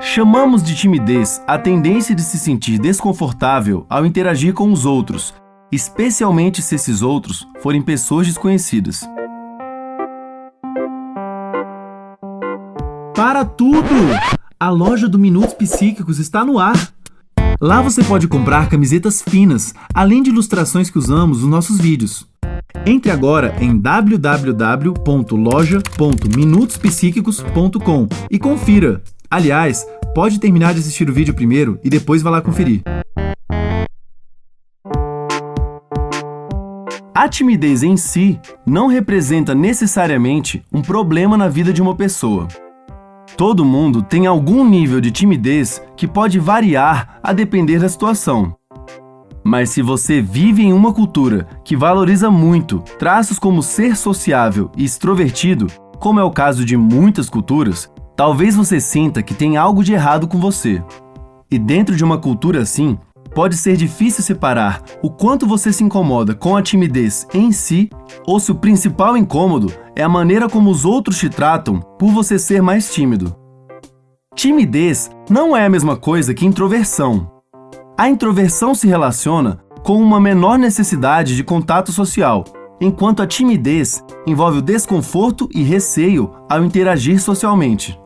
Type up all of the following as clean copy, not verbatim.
Chamamos de timidez a tendência de se sentir desconfortável ao interagir com os outros, especialmente se esses outros forem pessoas desconhecidas. Para tudo! A loja do Minutos Psíquicos está no ar! Lá você pode comprar camisetas finas, além de ilustrações que usamos nos nossos vídeos. Entre agora em www.loja.minutosPsíquicos.com e confira! Aliás, pode terminar de assistir o vídeo primeiro e depois vá lá conferir. A timidez em si não representa necessariamente um problema na vida de uma pessoa. Todo mundo tem algum nível de timidez que pode variar a depender da situação. Mas se você vive em uma cultura que valoriza muito traços como ser sociável e extrovertido, como é o caso de muitas culturas, talvez você sinta que tem algo de errado com você. E dentro de uma cultura assim, pode ser difícil separar o quanto você se incomoda com a timidez em si, ou se o principal incômodo é a maneira como os outros te tratam por você ser mais tímido. Timidez não é a mesma coisa que introversão. A introversão se relaciona com uma menor necessidade de contato social, enquanto a timidez envolve o desconforto e receio ao interagir socialmente.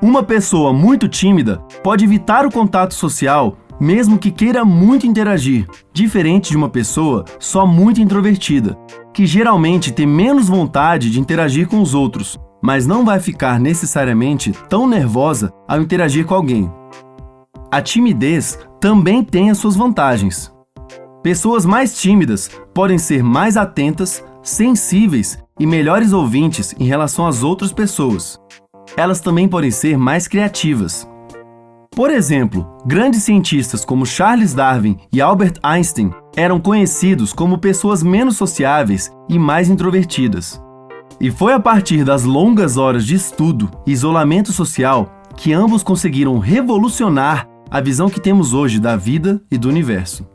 Uma pessoa muito tímida pode evitar o contato social mesmo que queira muito interagir, diferente de uma pessoa só muito introvertida, que geralmente tem menos vontade de interagir com os outros, mas não vai ficar necessariamente tão nervosa ao interagir com alguém. A timidez também tem as suas vantagens. Pessoas mais tímidas podem ser mais atentas, sensíveis e melhores ouvintes em relação às outras pessoas. Elas também podem ser mais criativas. Por exemplo, grandes cientistas como Charles Darwin e Albert Einstein eram conhecidos como pessoas menos sociáveis e mais introvertidas. E foi a partir das longas horas de estudo e isolamento social que ambos conseguiram revolucionar a visão que temos hoje da vida e do universo.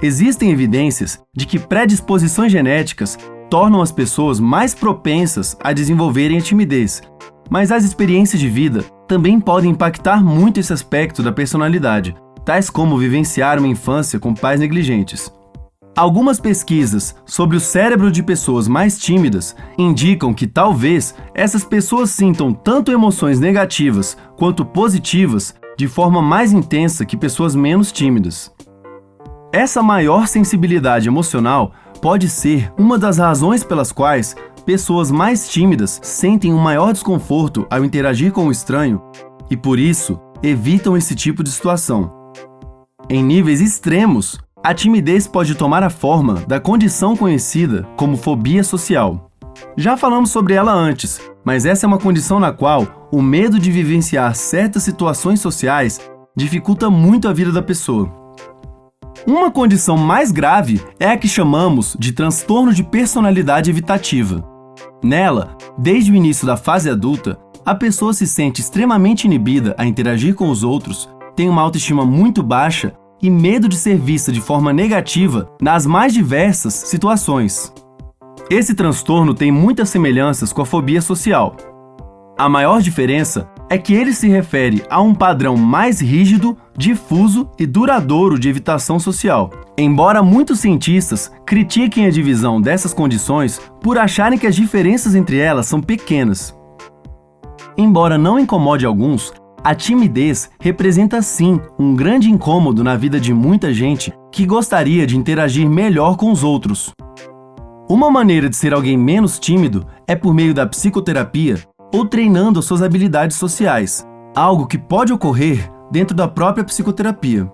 Existem evidências de que predisposições genéticas tornam as pessoas mais propensas a desenvolverem a timidez, mas as experiências de vida também podem impactar muito esse aspecto da personalidade, tais como vivenciar uma infância com pais negligentes. Algumas pesquisas sobre o cérebro de pessoas mais tímidas indicam que talvez essas pessoas sintam tanto emoções negativas quanto positivas de forma mais intensa que pessoas menos tímidas. Essa maior sensibilidade emocional pode ser uma das razões pelas quais pessoas mais tímidas sentem um maior desconforto ao interagir com o estranho e, por isso, evitam esse tipo de situação. Em níveis extremos, a timidez pode tomar a forma da condição conhecida como fobia social. Já falamos sobre ela antes, mas essa é uma condição na qual o medo de vivenciar certas situações sociais dificulta muito a vida da pessoa. Uma condição mais grave é a que chamamos de transtorno de personalidade evitativa. Nela, desde o início da fase adulta, a pessoa se sente extremamente inibida a interagir com os outros, tem uma autoestima muito baixa e medo de ser vista de forma negativa nas mais diversas situações. Esse transtorno tem muitas semelhanças com a fobia social. A maior diferença é que ele se refere a um padrão mais rígido, difuso e duradouro de evitação social. Embora muitos cientistas critiquem a divisão dessas condições por acharem que as diferenças entre elas são pequenas. Embora não incomode alguns, a timidez representa sim um grande incômodo na vida de muita gente que gostaria de interagir melhor com os outros. Uma maneira de ser alguém menos tímido é por meio da psicoterapia ou treinando as suas habilidades sociais, algo que pode ocorrer dentro da própria psicoterapia.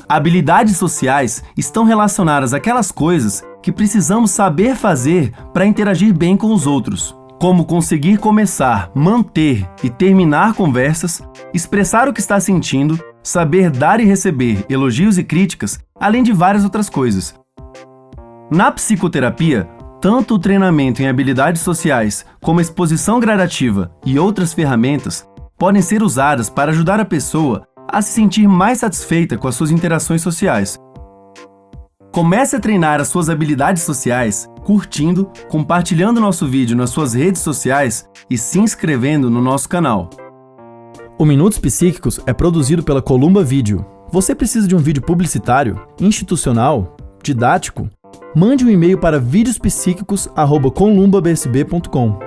Habilidades sociais estão relacionadas àquelas coisas que precisamos saber fazer para interagir bem com os outros, como conseguir começar, manter e terminar conversas, expressar o que está sentindo, saber dar e receber elogios e críticas, além de várias outras coisas. Na psicoterapia, tanto o treinamento em habilidades sociais como a exposição gradativa e outras ferramentas podem ser usadas para ajudar a pessoa a se sentir mais satisfeita com as suas interações sociais. Comece a treinar as suas habilidades sociais curtindo, compartilhando nosso vídeo nas suas redes sociais e se inscrevendo no nosso canal. O Minutos Psíquicos é produzido pela Columba Vídeo. Você precisa de um vídeo publicitário, institucional, didático? Mande um e-mail para videospsíquicos@columbabsb.com.